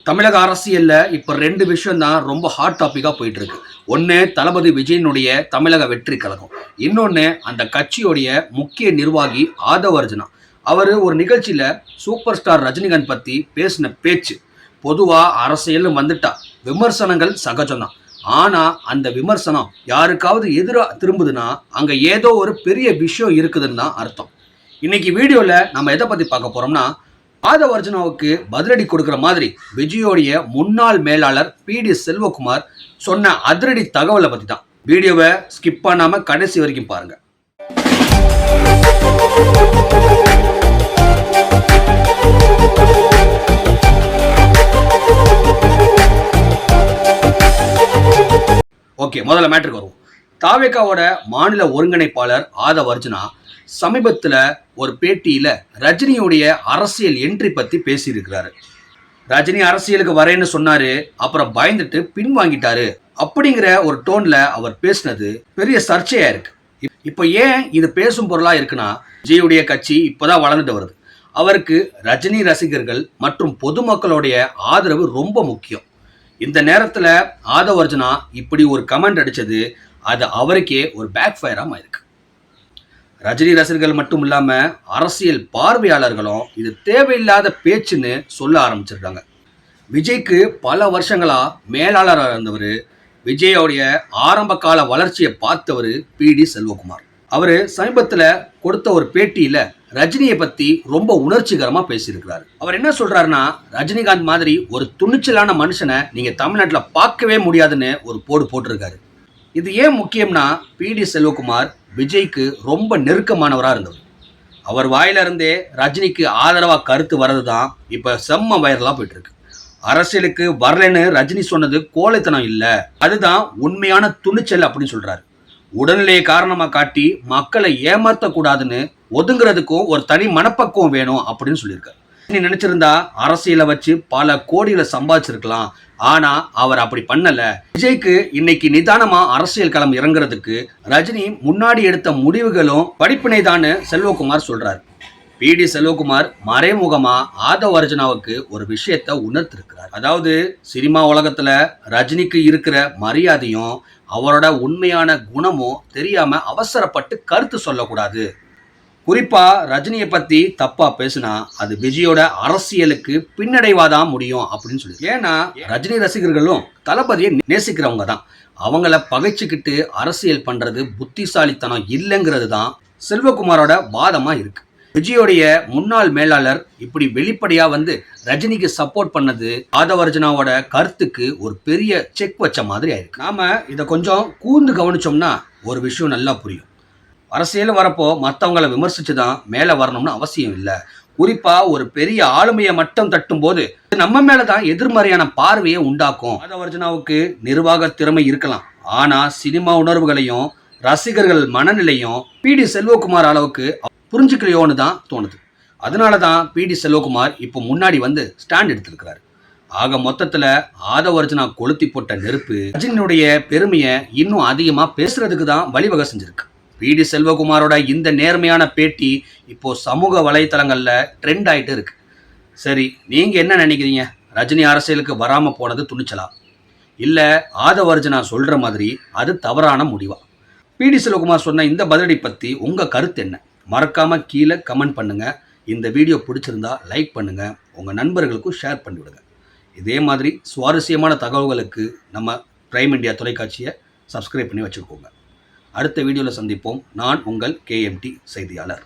தமிழக அரசியல்ல இப்ப 2 விஷயம் தான் ரொம்ப ஹாட் டாபிக்கா போயிட்டு இருக்கு. ஒண்ணு தளபதி விஜயனுடைய தமிழக வெற்றி கழகம். இன்னொன்னு அந்த கட்சியுடைய முக்கிய நிர்வாகி ஆதவ அர்ஜுனா. அவரு ஒரு நிகழ்ச்சியில சூப்பர் ஸ்டார் ரஜினிகாந்த் பத்தி பேசின பேச்சு. பொதுவா அரசியல்னு வந்துட்டா விமர்சனங்கள் சகஜம்தான். ஆனா அந்த விமர்சனம் யாருக்காவது எதிரா திரும்புதுன்னா அங்க ஏதோ ஒரு பெரிய விஷயம் இருக்குதுன்னு தான் அர்த்தம். இன்னைக்கு வீடியோல நம்ம எதை பத்தி பார்க்க போறோம்னா, ஆதவ அர்ஜுனாவுக்கு பதிலடி கொடுக்கிற மாதிரி விஜயோடைய முன்னாள் மேலாளர் பி.டி. செல்வகுமார் சொன்ன அதிரடி தகவலை பத்தி தான். வீடியோவை ஸ்கிப் பண்ணாம கடைசி வரைக்கும் பாருங்க. ஓகே, முதல்ல மேட்ருக்கு வருவோம். தாவேகாவோட மாநில ஒருங்கிணைப்பாளர் ஆதவ அர்ஜுனா சமீபத்தில் ஒரு பேட்டியில ரஜினியுடைய அரசியல் என்ட்ரி பத்தி பேசியிருக்கிறாரு. ரஜினி அரசியலுக்கு வரேன்னு சொன்னாரு, அப்புறம் பயந்துட்டு பின்வாங்கிட்டாரு அப்படிங்கிற ஒரு டோன்ல அவர் பேசினது பெரிய சர்ச்சையா இருக்கு. இப்ப ஏன் இது பேசும் பொருளா இருக்குன்னா, விஜயுடைய கட்சி இப்பதான் வளர்ந்துட்டு வருது. அவருக்கு ரஜினி ரசிகர்கள் மற்றும் பொதுமக்களுடைய ஆதரவு ரொம்ப முக்கியம். இந்த நேரத்துல ஆதவ அர்ஜுனா இப்படி ஒரு கமெண்ட் அடிச்சது அது அவருக்கே ஒரு பேக் ஃபயரா இருக்கு. ரஜினி ரசிகர்கள் மட்டும் இல்லாம அரசியல் பார்வையாளர்களும் இது தேவையில்லாத பேச்சுன்னு சொல்ல ஆரம்பிச்சிருக்காங்க. விஜய்க்கு பல வருஷங்களா மேலாளராக இருந்தவர், விஜயோடைய ஆரம்ப கால வளர்ச்சியை பார்த்தவர் பி.டி. செல்வகுமார். அவரு சமீபத்தில் கொடுத்த ஒரு பேட்டியில ரஜினியை பத்தி ரொம்ப உணர்ச்சிகரமா பேசியிருக்கிறார். அவர் என்ன சொல்றாருன்னா, ரஜினிகாந்த் மாதிரி ஒரு துணிச்சலான மனுஷனை நீங்க தமிழ்நாட்டில் பார்க்கவே முடியாதுன்னு ஒரு போடு போட்டிருக்காரு. இது ஏன் முக்கியம்னா, பி.டி. செல்வகுமார் விஜய்க்கு ரொம்ப நெருக்கமானவராக இருந்தவர். அவர் வாயில இருந்தே ரஜினிக்கு ஆதரவா கருத்து வர்றது தான் இப்ப செம்ம வைரலா போயிட்டு இருக்கு. அரசியலுக்கு வரலன்னு ரஜினி சொன்னது கோழைத்தனம் இல்ல, அதுதான் உண்மையான துணிச்சல் அப்படின்னு சொல்றாரு. உடல்நிலையை காரணமா காட்டி மக்களை ஏமாற்ற கூடாதுன்னு ஒதுங்குறதுக்கும் ஒரு தனி மனப்பக்குவம் வேணும் அப்படின்னு சொல்லியிருக்காரு. நினைச்சிருந்தா அரசியலை வச்சு பல கோடிகளை சம்பாதிச்சிருக்கலாம். ஆனா அவர் அப்படி பண்ணல. விஜய்க்கு இன்னைக்கு நிதானமா அரசியல் களம் இறங்குறதுக்கு ரஜினி முன்னாடி எடுத்த முடிவுகளும் படிப்பினை தான் செல்வகுமார் சொல்றாரு. பி.டி. செல்வகுமார் மறைமுகமா ஆதவ அர்ஜுனாவுக்கு ஒரு விஷயத்தை உணர்த்திருக்கிறார். அதாவது சினிமா உலகத்துல ரஜினிக்கு இருக்கிற மரியாதையும் அவரோட உண்மையான குணமும் தெரியாம அவசரப்பட்டு கருத்து சொல்லக்கூடாது. குறிப்பா ரஜினியை பத்தி தப்பா பேசினா அது விஜயோட அரசியலுக்கு பின்னடைவாதான் முடியும் அப்படின்னு சொல்லி. ஏன்னா ரஜினி ரசிகர்களும் தளபதியை நேசிக்கிறவங்க தான். அவங்கள பகைச்சுக்கிட்டு அரசியல் பண்றது புத்திசாலித்தனம் இல்லைங்கிறது தான் செல்வகுமாரோட வாதமா இருக்கு. விஜயோடைய முன்னாள் மேலாளர் இப்படி வெளிப்படையா ரஜினிக்கு சப்போர்ட் பண்ணது ஆதவ அர்ஜுனாவோட கருத்துக்கு ஒரு பெரிய செக் வச்ச மாதிரி ஆயிருக்கு. நாம இதை கொஞ்சம் கூர்ந்து கவனிச்சோம்னா ஒரு விஷயம் நல்லா புரியும். அரசியல் வரப்போ மற்றவங்களை விமர்சிச்சு தான் மேலே வரணும்னு அவசியம் இல்லை. குறிப்பா ஒரு பெரிய ஆளுமையை மட்டும் தட்டும் போது நம்ம மேலதான் எதிர்மறையான பார்வையை உண்டாக்கும். ஆதவ அர்ஜுனாவுக்கு நிர்வாக திறமை இருக்கலாம், ஆனா சினிமா உணர்வுகளையும் ரசிகர்கள் மனநிலையும் பி.டி. செல்வகுமார் அளவுக்கு புரிஞ்சுக்கலையோன்னு தான் தோணுது. அதனாலதான் பி.டி. செல்வகுமார் இப்போ முன்னாடி ஸ்டாண்ட் எடுத்திருக்கிறாரு. ஆக மொத்தத்துல ஆதவ அர்ஜுனா கொளுத்தி போட்ட நெருப்பு ரஜினியுடைய பெருமையை இன்னும் அதிகமா பேசுறதுக்கு தான் வழிவகை செஞ்சிருக்கு. பி.டி. செல்வகுமாரோட இந்த நேர்மையான பேட்டி இப்போ சமூக வலைத்தளங்கள்ல ட்ரெண்ட் ஆயிட்டு இருக்கு. சரி, நீங்க என்ன நினைக்கிறீங்க? ரஜினி அரசியலுக்கு வராம போனது துணிச்சலா, இல்ல ஆதவ அர்ஜுனா சொல்ற மாதிரி அது தவறான முடிவா? பி.டி. செல்வகுமார் சொன்ன இந்த பதிலடி பத்தி உங்க கருத்து என்ன? மறக்காம கீழே கமெண்ட் பண்ணுங்க. இந்த வீடியோ பிடிச்சிருந்தா லைக் பண்ணுங்க, உங்க நண்பர்களுக்கும் ஷேர் பண்ணிவிடுங்க. இதே மாதிரி சுவாரஸ்யமான தகவல்களுக்கு நம்ம பிரைம் இந்தியா தொலைக்காட்சியை சப்ஸ்கிரைப் பண்ணி வச்சுக்கோங்க. அடுத்த வீடியோவில் சந்திப்போம். நான் உங்கள் KMT செய்தியாளர்.